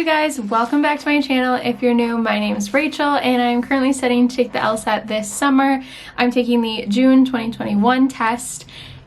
you guys, welcome back to my channel. If you're new, my name is Rachel and I'm currently studying to take the LSAT this summer. I'm taking the June 2021 test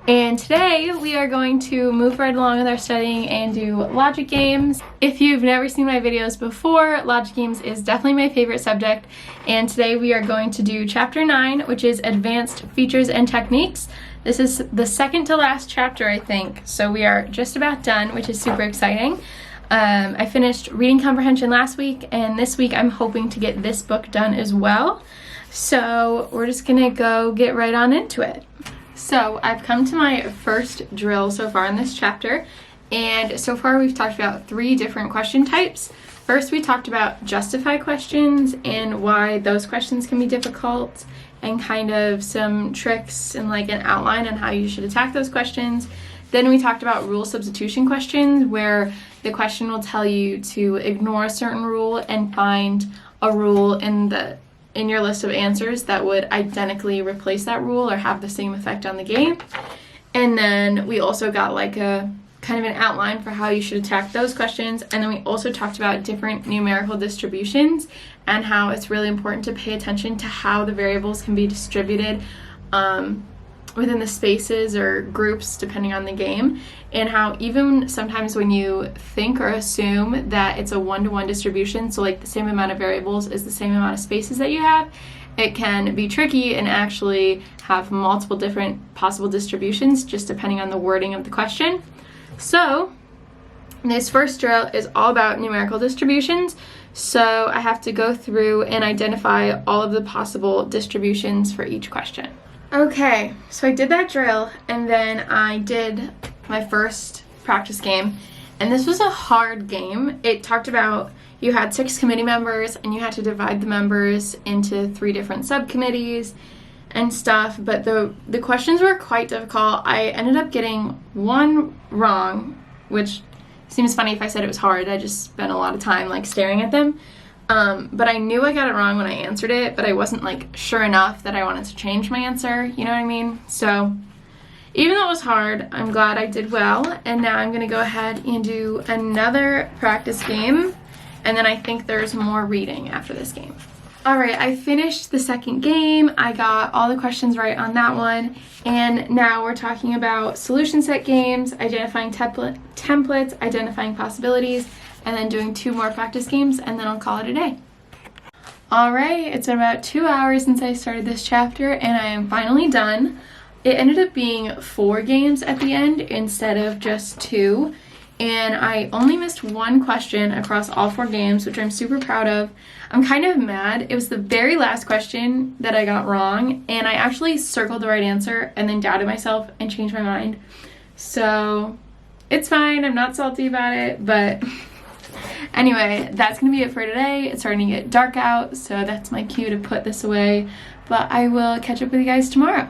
and today we are going to move right along with our studying and do logic games. If you've never seen my videos before, logic games is definitely my favorite subject, and today we are going to do chapter 9, which is advanced features and techniques. This is the second to last chapter, I think, so we are just about done, which is super exciting. I finished reading comprehension last week, and this week I'm hoping to get this book done as well. So we're just gonna go get right on into it. So I've come to my first drill so far in this chapter, and so far we've talked about 3 different question types. First, we talked about justify questions and why those questions can be difficult, and kind of some tricks and like an outline on how you should attack those questions. Then we talked about rule substitution questions, where the question will tell you to ignore a certain rule and find a rule in your list of answers that would identically replace that rule or have the same effect on the game. And then we also got like a kind of an outline for how you should attack those questions. And then we also talked about different numerical distributions and how it's really important to pay attention to how the variables can be distributed within the spaces or groups depending on the game, and how even sometimes when you think or assume that it's a one-to-one distribution, so like the same amount of variables is the same amount of spaces that you have, it can be tricky and actually have multiple different possible distributions just depending on the wording of the question. So this first drill is all about numerical distributions, so I have to go through and identify all of the possible distributions for each question. Okay, so I did that drill, and then I did my first practice game, and this was a hard game. It talked about you had 6 committee members, and you had to divide the members into 3 different subcommittees and stuff, but the questions were quite difficult. I ended up getting 1 wrong, which seems funny if I said it was hard. I just spent a lot of time like staring at them. But I knew I got it wrong when I answered it, but I wasn't like sure enough that I wanted to change my answer, you know what I mean? So even though it was hard, I'm glad I did well, and now I'm gonna go ahead and do another practice game, and then I think there's more reading after this game. Alright, I finished the second game. I got all the questions right on that one, and now we're talking about solution set games, identifying templates, identifying possibilities, and then doing 2 more practice games, and then I'll call it a day. Alright, it's been about 2 hours since I started this chapter, and I am finally done. It ended up being 4 games at the end instead of just 2, and I only missed 1 question across all 4 games, which I'm super proud of. I'm kind of mad. It was the very last question that I got wrong, and I actually circled the right answer and then doubted myself and changed my mind. So it's fine, I'm not salty about it, but anyway, that's gonna be it for today. It's starting to get dark out, so that's my cue to put this away, but I will catch up with you guys tomorrow.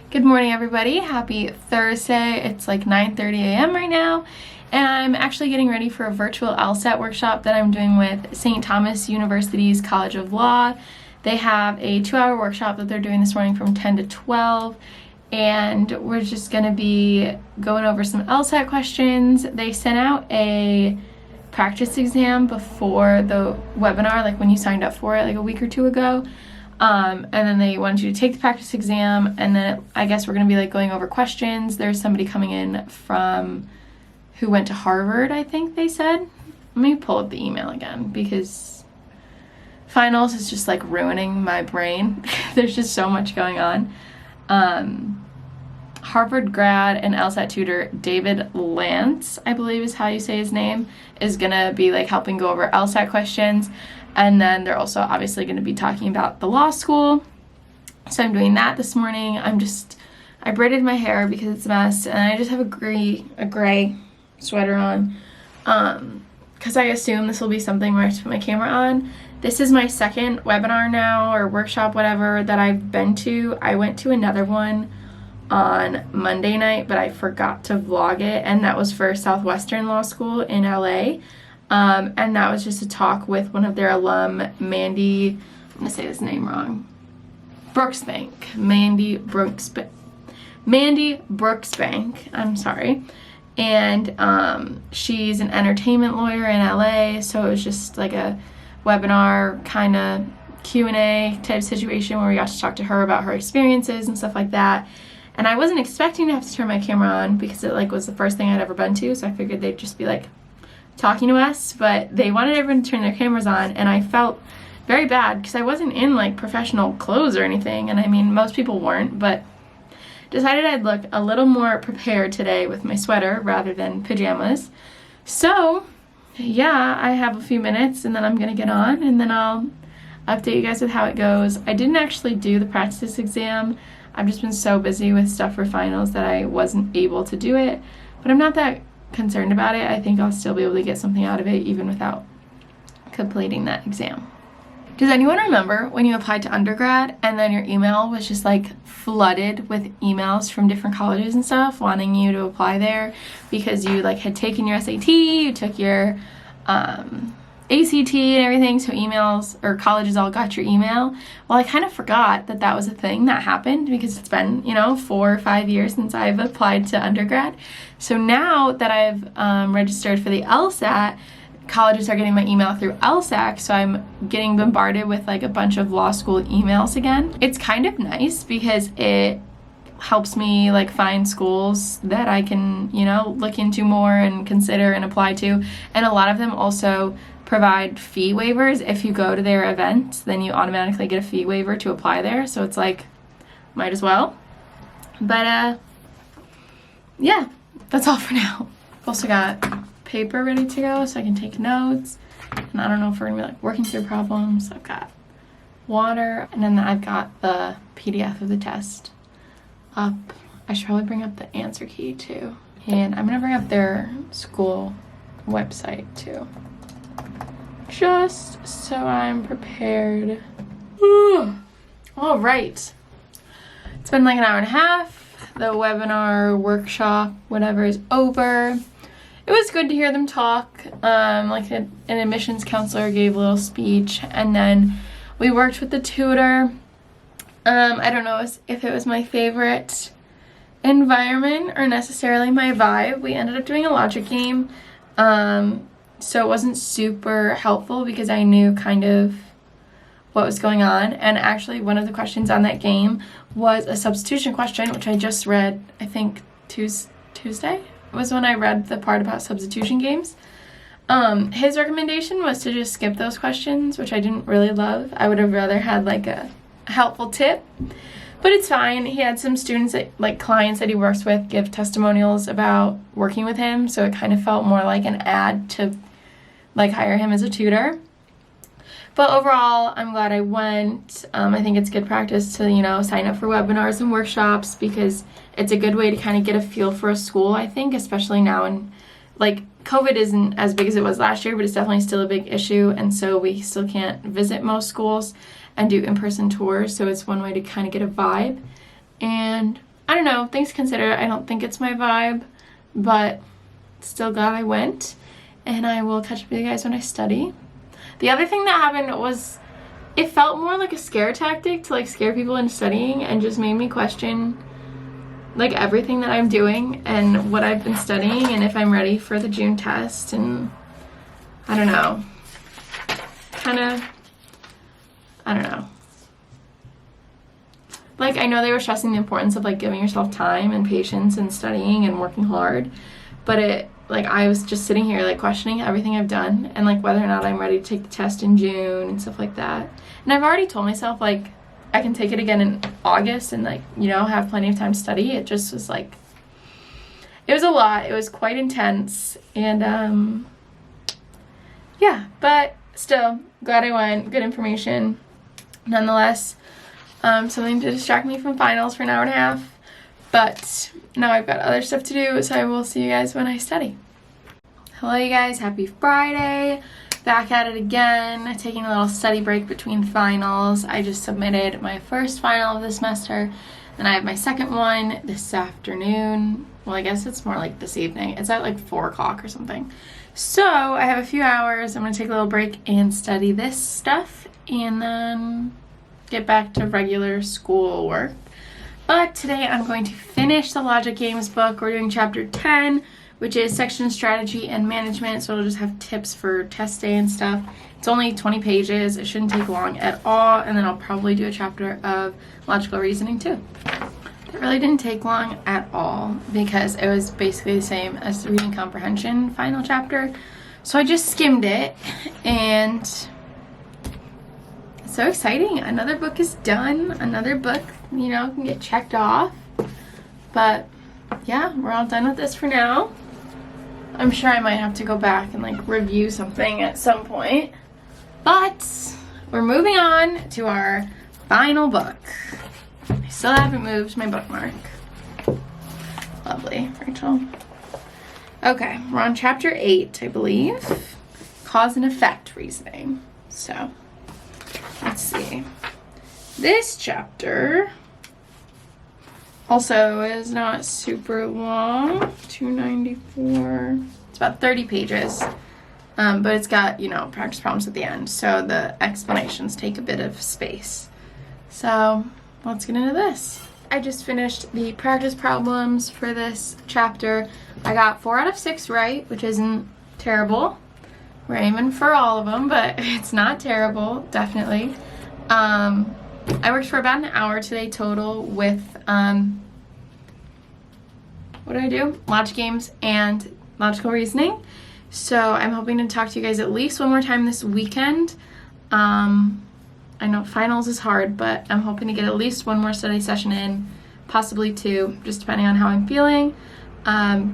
Good morning, everybody. Happy Thursday. It's like 9:30 a.m. right now, and I'm actually getting ready for a virtual LSAT workshop that I'm doing with St. Thomas University's College of Law. They have a 2-hour workshop that they're doing this morning from 10 to 12, and we're just gonna be going over some LSAT questions. They sent out a practice exam before the webinar, like when you signed up for it like a week or 2 ago, and then they wanted you to take the practice exam, and then I guess we're gonna be like going over questions. There's somebody coming in from who went to Harvard, I think they said. Let me pull up the email again, because finals is just like ruining my brain. There's just so much going on. Harvard grad and LSAT tutor David Lance, I believe is how you say his name, is gonna be like helping go over LSAT questions, and then they're also obviously gonna be talking about the law school. So I'm doing that this morning. I braided my hair because it's a mess, and I just have a gray sweater on, because I assume this will be something where I have to put my camera on. This is my second webinar now, or workshop, whatever, that I've been to. I went to another one on Monday night, but I forgot to vlog it, and that was for Southwestern Law School in LA, and that was just a talk with one of their alum, Mandy, I'm gonna say this name wrong, Mandy Brooksbank, I'm sorry, and she's an entertainment lawyer in LA, so it was just like a webinar kind of Q&A type situation where we got to talk to her about her experiences and stuff like that. And I wasn't expecting to have to turn my camera on because it like was the first thing I'd ever been to, so I figured they'd just be like talking to us, but they wanted everyone to turn their cameras on, and I felt very bad because I wasn't in like professional clothes or anything, and I mean most people weren't, but decided I'd look a little more prepared today with my sweater rather than pajamas. So yeah, I have a few minutes and then I'm gonna get on and then I'll update you guys with how it goes. I didn't actually do the practice exam. I've just been so busy with stuff for finals that I wasn't able to do it, but I'm not that concerned about it. I think I'll still be able to get something out of it even without completing that exam. Does anyone remember when you applied to undergrad and then your email was just like flooded with emails from different colleges and stuff wanting you to apply there because you like had taken your SAT, you took your ACT and everything, so emails or colleges all got your email? Well, I kind of forgot that that was a thing that happened because it's been, 4 or 5 years since I've applied to undergrad. So now that I've registered for the LSAT, colleges are getting my email through LSAC, so I'm getting bombarded with like a bunch of law school emails again. It's kind of nice because it helps me like find schools that I can, look into more and consider and apply to. And a lot of them also provide fee waivers. If you go to their event, then you automatically get a fee waiver to apply there. So it's like, might as well. But yeah, that's all for now. I've also got paper ready to go so I can take notes. And I don't know if we're gonna be like working through problems. I've got water, and then I've got the PDF of the test up. I should probably bring up the answer key too. And I'm gonna bring up their school website too, just so I'm prepared. All right, it's been like an hour and a half. The webinar, workshop, whatever is over. It was good to hear them talk. Like an admissions counselor gave a little speech, and then we worked with the tutor. I don't know if it was my favorite environment or necessarily my vibe. We ended up doing a logic game, so it wasn't super helpful because I knew kind of what was going on. And actually one of the questions on that game was a substitution question, which I just read, I think Tuesday was when I read the part about substitution games. His recommendation was to just skip those questions, which I didn't really love. I would have rather had like a helpful tip, but it's fine. He had some students, like clients that he works with, give testimonials about working with him, so it kind of felt more like an ad to like hire him as a tutor. But overall, I'm glad I went. I think it's good practice to, sign up for webinars and workshops because it's a good way to kind of get a feel for a school, I think, especially now. And like COVID isn't as big as it was last year, but it's definitely still a big issue. And so we still can't visit most schools and do in-person tours. So it's one way to kind of get a vibe. And I don't know, things considered, I don't think it's my vibe, but still glad I went. And I will catch up with you guys when I study. The other thing that happened was it felt more like a scare tactic to like scare people into studying, and just made me question like everything that I'm doing and what I've been studying and if I'm ready for the June test. And I don't know, I don't know. Like, I know they were stressing the importance of like giving yourself time and patience and studying and working hard, but I was just sitting here like questioning everything I've done and like whether or not I'm ready to take the test in June and stuff like that. And I've already told myself like I can take it again in August and like, have plenty of time to study. It just was like, it was a lot. It was quite intense. And yeah, but still glad I went. Good information nonetheless. Something to distract me from finals for an hour and a half. But now I've got other stuff to do, so I will see you guys when I study. Hello you guys, happy Friday. Back at it again, taking a little study break between finals. I just submitted my first final of the semester, and I have my second one this afternoon. Well, I guess it's more like this evening. It's at like 4 o'clock or something. So I have a few hours. I'm gonna take a little break and study this stuff, and then get back to regular school work. But today I'm going to finish the Logic Games book. We're doing chapter 10, which is section strategy and management. So it'll just have tips for test day and stuff. It's only 20 pages. It shouldn't take long at all. And then I'll probably do a chapter of logical reasoning too. It really didn't take long at all because it was basically the same as the reading comprehension final chapter. So I just skimmed it, and it's so exciting. Another book is done. Another book, you know, can get checked off. But yeah, we're all done with this for now. I'm sure I might have to go back and like review something at some point. But we're moving on to our final book. I still haven't moved my bookmark. Lovely, Rachel. Okay, we're on chapter 8, I believe. Cause and effect reasoning. So, let's see. This chapter also is not super long. 294. It's about 30 pages. But it's got, you know, practice problems at the end. So the explanations take a bit of space. So, let's get into this. I just finished the practice problems for this chapter. I got 4 out of 6 right, which isn't terrible. We're aiming for all of them, but it's not terrible, definitely. I worked for about an hour today total with, what did I do? Logic games and logical reasoning. So I'm hoping to talk to you guys at least one more time this weekend. I know finals is hard, but I'm hoping to get at least one more study session in, possibly 2, just depending on how I'm feeling.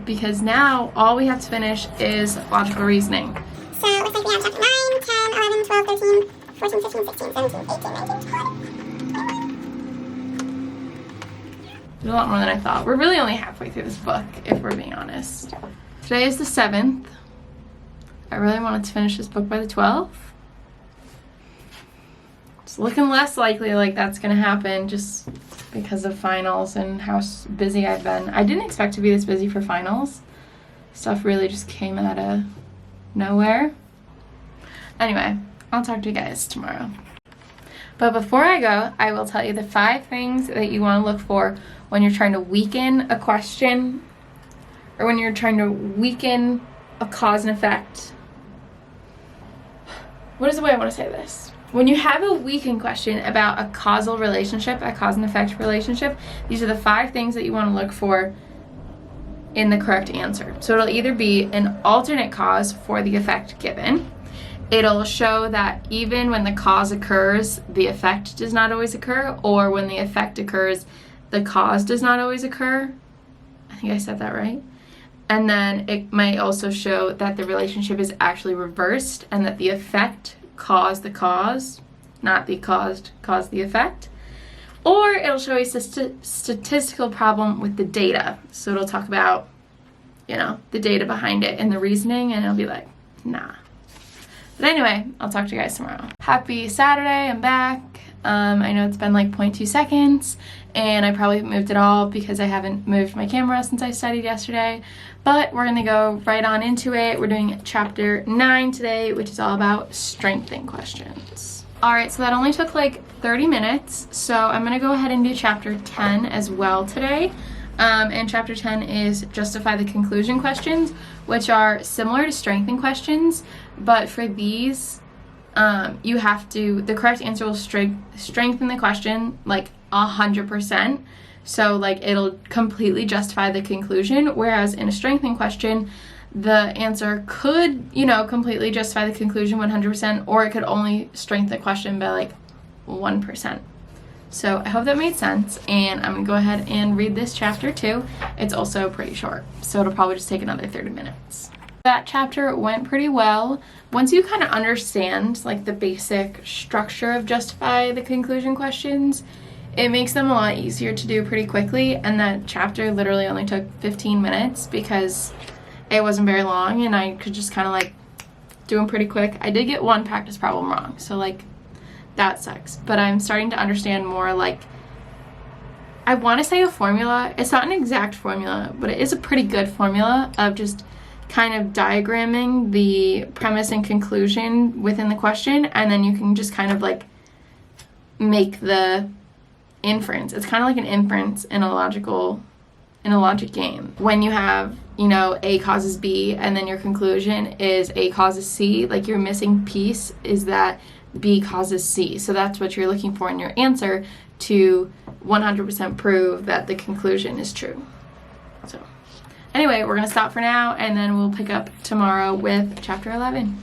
Because now all we have to finish is logical reasoning. So it looks like we have chapter 9, 10, 11, 12, 13, 14, 15, 16, 17, 18, 19. There's a lot more than I thought. We're really only halfway through this book, if we're being honest. Today is the 7th. I really wanted to finish this book by the 12th. It's looking less likely like that's going to happen just because of finals and how busy I've been. I didn't expect to be this busy for finals. Stuff really just came out of nowhere. Anyway, I'll talk to you guys tomorrow. But before I go, I will tell you the 5 things that you want to look for when you're trying to weaken a question or when you're trying to weaken a cause and effect. What is the way I want to say this? When you have a weakened question about a causal relationship, a cause and effect relationship, these are the 5 things that you want to look for in the correct answer. So it'll either be an alternate cause for the effect given. It'll show that even when the cause occurs, the effect does not always occur, or when the effect occurs, the cause does not always occur. I think I said that right. And then it might also show that the relationship is actually reversed and that the effect caused the cause, not the caused the effect. Or it'll show a statistical problem with the data. So it'll talk about, you know, the data behind it and the reasoning, and it'll be like, nah. But anyway, I'll talk to you guys tomorrow. Happy Saturday, I'm back. I know it's been like 0.2 seconds, and I probably moved it all because I haven't moved my camera since I studied yesterday. But we're gonna go right on into it. We're doing chapter 9 today, which is all about strengthening questions. All right, so that only took like 30 minutes. So I'm gonna go ahead and do chapter 10 as well today. And chapter 10 is justify the conclusion questions, which are similar to strengthening questions, but for these, you have to, the correct answer will strengthen the question like 100%. So like it'll completely justify the conclusion, whereas in a strengthening question, the answer could, you know, completely justify the conclusion 100%, or it could only strengthen the question by like 1%. So I hope that made sense, and I'm gonna go ahead and read this chapter too. It's also pretty short, so it'll probably just take another 30 minutes. That chapter went pretty well. Once you kind of understand like the basic structure of justify the conclusion questions, it makes them a lot easier to do pretty quickly, and that chapter literally only took 15 minutes because it wasn't very long and I could just kind of like do them pretty quick. I did get one practice problem wrong, so like that sucks, but I'm starting to understand more, like, I want to say a formula. It's not an exact formula, but it is a pretty good formula of just kind of diagramming the premise and conclusion within the question, and then you can just kind of like make the inference. It's kind of like an inference in a logical in a logic game. When you have, you know, A causes B and then your conclusion is A causes C, like your missing piece is that B causes C. So that's what you're looking for in your answer to 100% prove that the conclusion is true. So anyway, we're gonna stop for now and then we'll pick up tomorrow with chapter 11.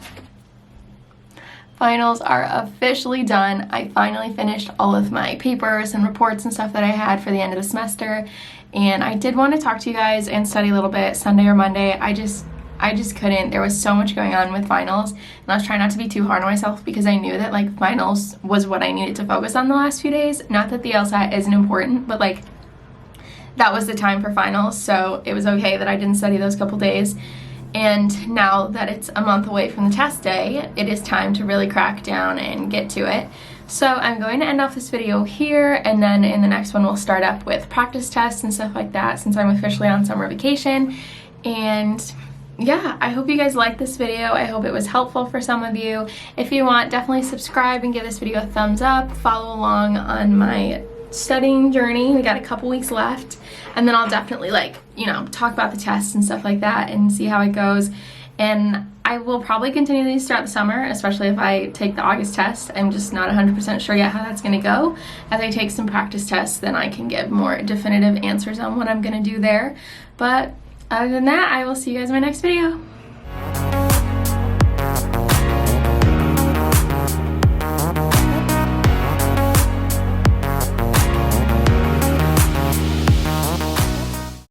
Finals are officially done. I finally finished all of my papers and reports and stuff that I had for the end of the semester, and I did want to talk to you guys and study a little bit Sunday or Monday. I just couldn't. There was so much going on with finals, and I was trying not to be too hard on myself because I knew that like finals was what I needed to focus on the last few days. Not that the LSAT isn't important, but like that was the time for finals, so it was okay that I didn't study those couple days. And now that it's a month away from the test day, it is time to really crack down and get to it. So I'm going to end off this video here, and then in the next one we'll start up with practice tests and stuff like that since I'm officially on summer vacation. And yeah, I hope you guys liked this video. I hope it was helpful for some of you. If you want, definitely subscribe and give this video a thumbs up. Follow along on my studying journey. We got a couple weeks left, and then I'll definitely like, you know, talk about the tests and stuff like that and see how it goes. And I will probably continue these throughout the summer, especially if I take the August test. I'm just not 100% sure yet how that's going to go. As I take some practice tests, then I can give more definitive answers on what I'm going to do there. But other than that, I will see you guys in my next video.